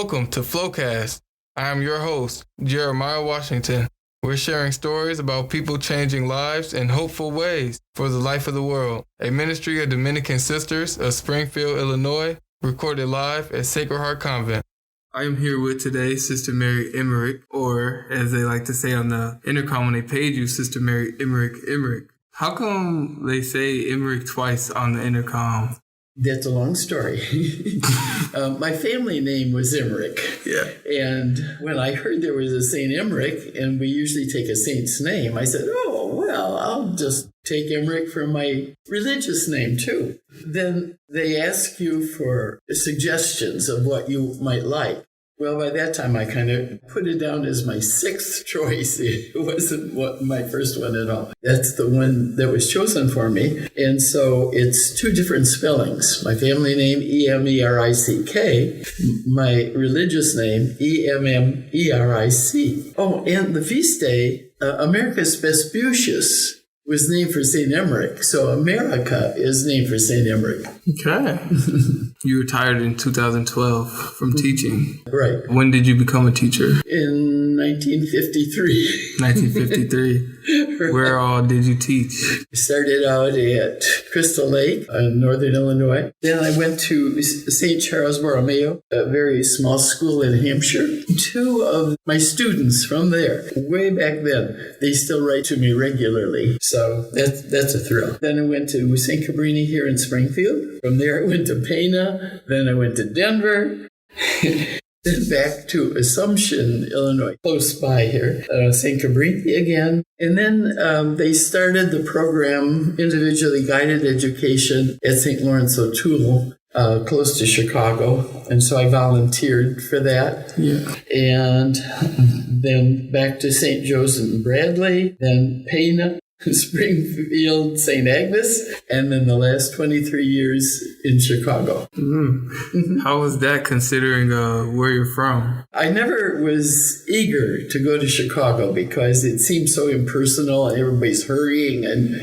Welcome to Flowcast. I am your host, Jeremiah Washington. We're sharing stories about people changing lives in hopeful ways for the life of the world. A ministry of Dominican Sisters of Springfield, Illinois, recorded live at Sacred Heart Convent. I am here with today Sister Mary Emmeric, or as they like to say on the intercom when they paid you, Sister Mary Emmeric. How come they say Emmeric twice on the intercom? That's a long story. My family name was Emmeric. Yeah. And when I heard there was a Saint Emmeric, and we usually take a saint's name, I said, oh, well, I'll just take Emmeric for my religious name, too. Then they ask you for suggestions of what you might like. Well, by that time, I kind of put it down as my sixth choice. It wasn't my first one at all. That's the one that was chosen for me. And so it's two different spellings. My family name, Emmerick. My religious name, Emmeric. Oh, and the feast day, Americus Vespucius, was named for St. Emmeric. So America is named for St. Emmeric. Okay. You retired in 2012 from teaching. Right. When did you become a teacher? In 1953. 1953. Right. Where all did you teach? I started out at Crystal Lake in northern Illinois. Then I went to St. Charles Borromeo, a very small school in Hampshire. Two of my students from there, way back then, they still write to me regularly. So that's a thrill. Then I went to St. Cabrini here in Springfield. From there I went to Pana. Then I went to Denver. Then back to Assumption, Illinois, close by here, St. Cabrini again. And then they started the program, Individually Guided Education, at St. Lawrence O'Toole, close to Chicago. And so I volunteered for that. Yeah. And then back to St. Joseph Bradley, then Pana, Springfield, St. Agnes, and then the last 23 years in Chicago. Mm-hmm. How was that considering where you're from? I never was eager to go to Chicago because it seemed so impersonal and everybody's hurrying and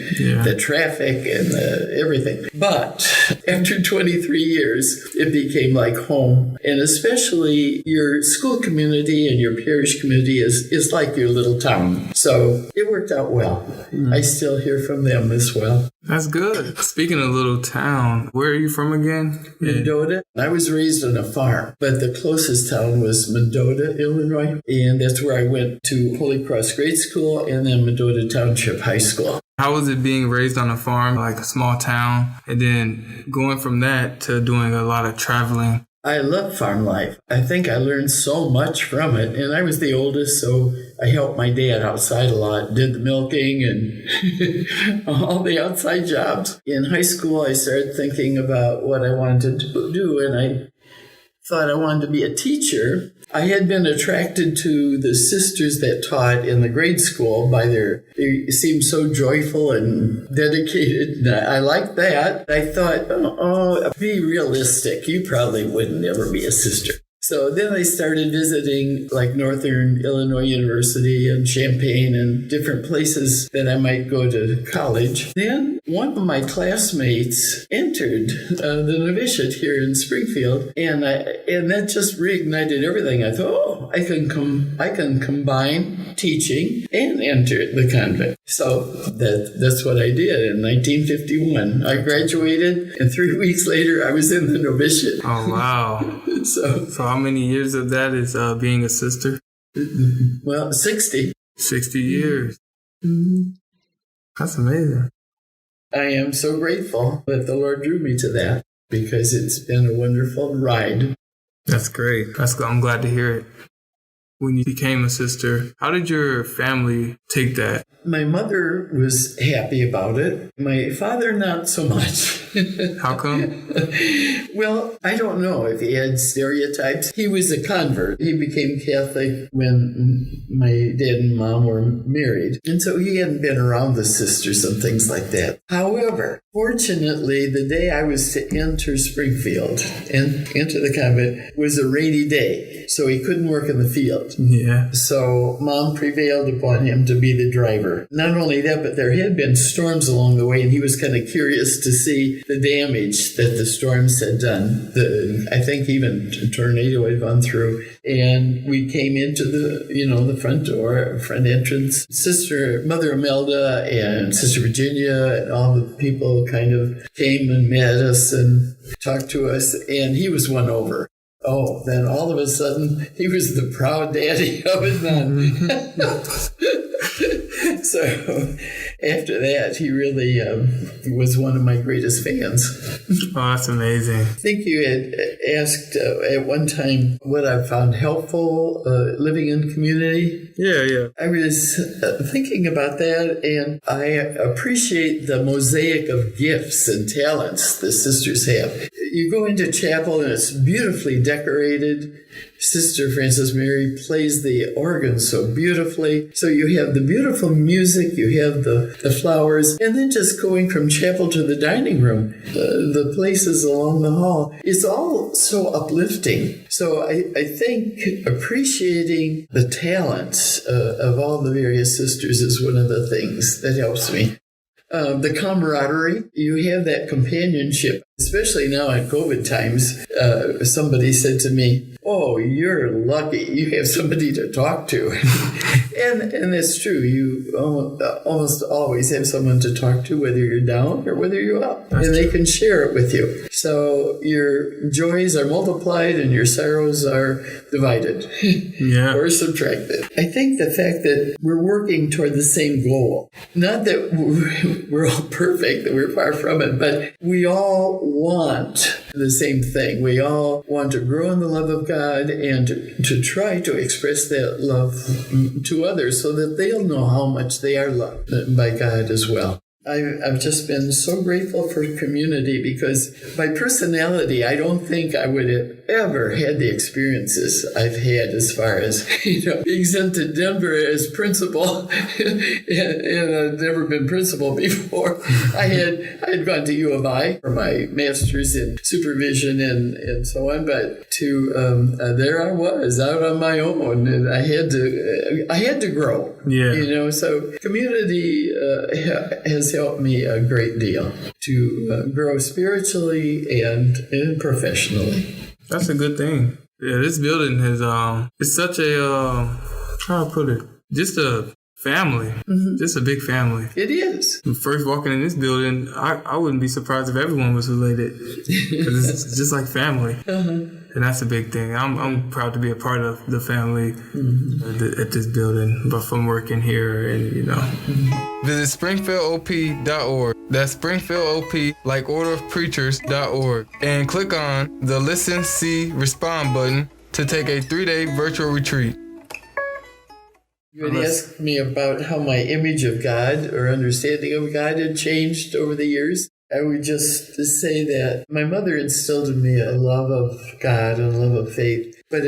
the traffic and everything. But after 23 years, it became like home. And especially your school community and your parish community is like your little town. So it worked out well. Mm-hmm. I still hear from them as well. That's good. Speaking of little town, where are you from again? Mendota. I was raised on a farm, but the closest town was Mendota, Illinois. And that's where I went to Holy Cross Grade School and then Mendota Township High School. How was it being raised on a farm, like a small town, and then going from that to doing a lot of traveling? I love farm life. I think I learned so much from it. And I was the oldest, so I helped my dad outside a lot, did the milking and all the outside jobs. In high school, I started thinking about what I wanted to do, and I thought I wanted to be a teacher. I had been attracted to the sisters that taught in the grade school they seemed so joyful and dedicated. I liked that. I thought, be realistic. You probably wouldn't ever be a sister. So then I started visiting like Northern Illinois University and Champaign and different places that I might go to college. Then one of my classmates entered the novitiate here in Springfield, and that just reignited everything. I thought, I can combine teaching and enter the convent. So that's what I did in 1951. I graduated, and 3 weeks later, I was in the novitiate. Oh, wow. So how many years of that is being a sister? Well, 60. 60 years. Mm-hmm. That's amazing. I am so grateful that the Lord drew me to that because it's been a wonderful ride. That's great. I'm glad to hear it. When you became a sister, how did your family take that? My mother was happy about it. My father, not so much. How come? Well, I don't know if he had stereotypes. He was a convert. He became Catholic when my dad and mom were married. And so he hadn't been around the sisters and things like that. However, fortunately, the day I was to enter Springfield and enter the convent was a rainy day. So he couldn't work in the field. Yeah. So Mom prevailed upon him to be the driver. Not only that, but there had been storms along the way, and he was kind of curious to see the damage that the storms had done. I think even a tornado had gone through. And we came into the front door, front entrance. Mother Imelda and Sister Virginia and all the people kind of came and met us and talked to us. And he was won over. Oh, then all of a sudden, he was the proud daddy of a nun. So after that, he really was one of my greatest fans. Oh, that's amazing. I think you had asked at one time what I found helpful living in community. Yeah. I was thinking about that, and I appreciate the mosaic of gifts and talents the sisters have. You go into chapel, and it's beautifully decorated. Sister Frances Mary plays the organ so beautifully. So you have the beautiful music, you have the flowers, and then just going from chapel to the dining room, the places along the hall, it's all so uplifting. So I think appreciating the talents of all the various sisters is one of the things that helps me. The camaraderie, you have that companionship, especially now in COVID times. Somebody said to me, "Oh, you're lucky. You have somebody to talk to." and that's true. You almost always have someone to talk to, whether you're down or whether you're up. That's and true. They can share it with you. So your joys are multiplied and your sorrows are divided or subtracted. I think the fact that we're working toward the same goal, not that we're all perfect, that we're far from it, but we all want the same thing. We all want to grow in the love of God and to try to express that love to others so that they'll know how much they are loved by God as well. I've just been so grateful for community because by personality, I don't think I would have ever had the experiences I've had as far as, being sent to Denver as principal, and I've never been principal before. I had gone to U of I for my master's in supervision and so on, but there I was out on my own, and I had to grow. Yeah. So community has helped me a great deal to grow spiritually and professionally. That's a good thing. Yeah, this building has it's such a how to put it, just a family, just a big family. It is. First walking in this building, I wouldn't be surprised if everyone was related because it's just like family. And that's a big thing. I'm proud to be a part of the family at this building, but from working here and Visit SpringfieldOP.org. That's SpringfieldOP, like Order of Preachers.org, and click on the Listen, See, Respond button to take a 3-day virtual retreat. You had asked me about how my image of God or understanding of God had changed over the years. I would just say that my mother instilled in me a love of God and a love of faith, but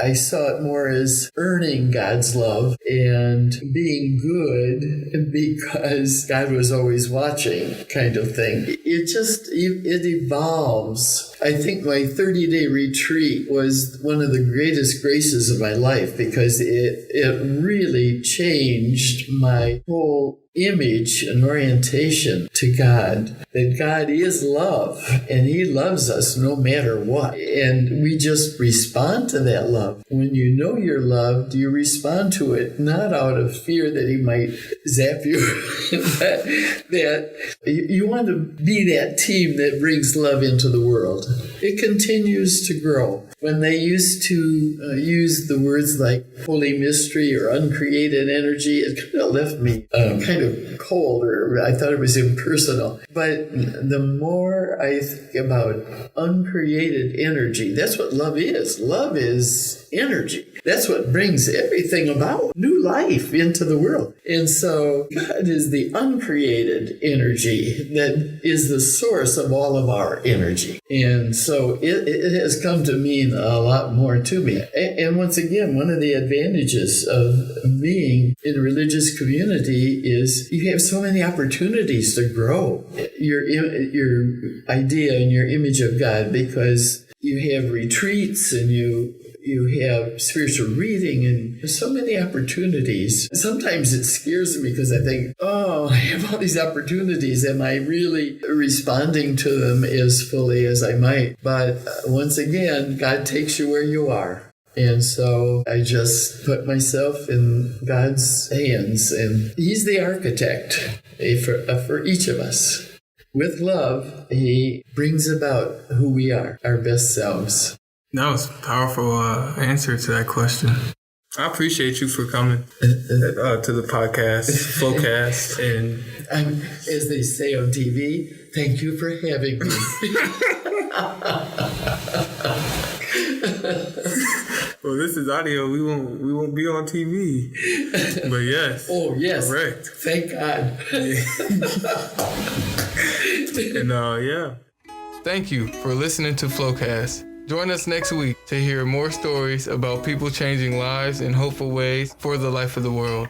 I saw it more as earning God's love and being good because God was always watching kind of thing. It evolves. I think my 30-day retreat was one of the greatest graces of my life because it really changed my whole image and orientation to God, that God is love and He loves us no matter what. And we just respond to that love. When you know you're loved, you respond to it not out of fear that He might zap you, but that you want to be that team that brings love into the world. It continues to grow. When they used to use the words like holy mystery or uncreated energy, it kind of left me kind of cold, or I thought it was impersonal. But the more I think about uncreated energy, that's what love is. Love is energy. That's what brings everything about, new life into the world. And so God is the uncreated energy that is the source of all of our energy. And so it has come to mean a lot more to me. And once again, one of the advantages of being in a religious community is you have so many opportunities to grow your idea and your image of God, because you have retreats and you You have spiritual reading and there's so many opportunities. Sometimes it scares me because I think, oh, I have all these opportunities. Am I really responding to them as fully as I might? But once again, God takes you where you are. And so I just put myself in God's hands, and He's the architect for each of us. With love, He brings about who we are, our best selves. That was a powerful answer to that question. I appreciate you for coming to the podcast, Flowcast. And as they say on TV, thank you for having me. Well, this is audio. We won't be on TV. But yes. Oh, yes. Correct. Thank God. And yeah. Thank you for listening to Flowcast. Join us next week to hear more stories about people changing lives in hopeful ways for the life of the world.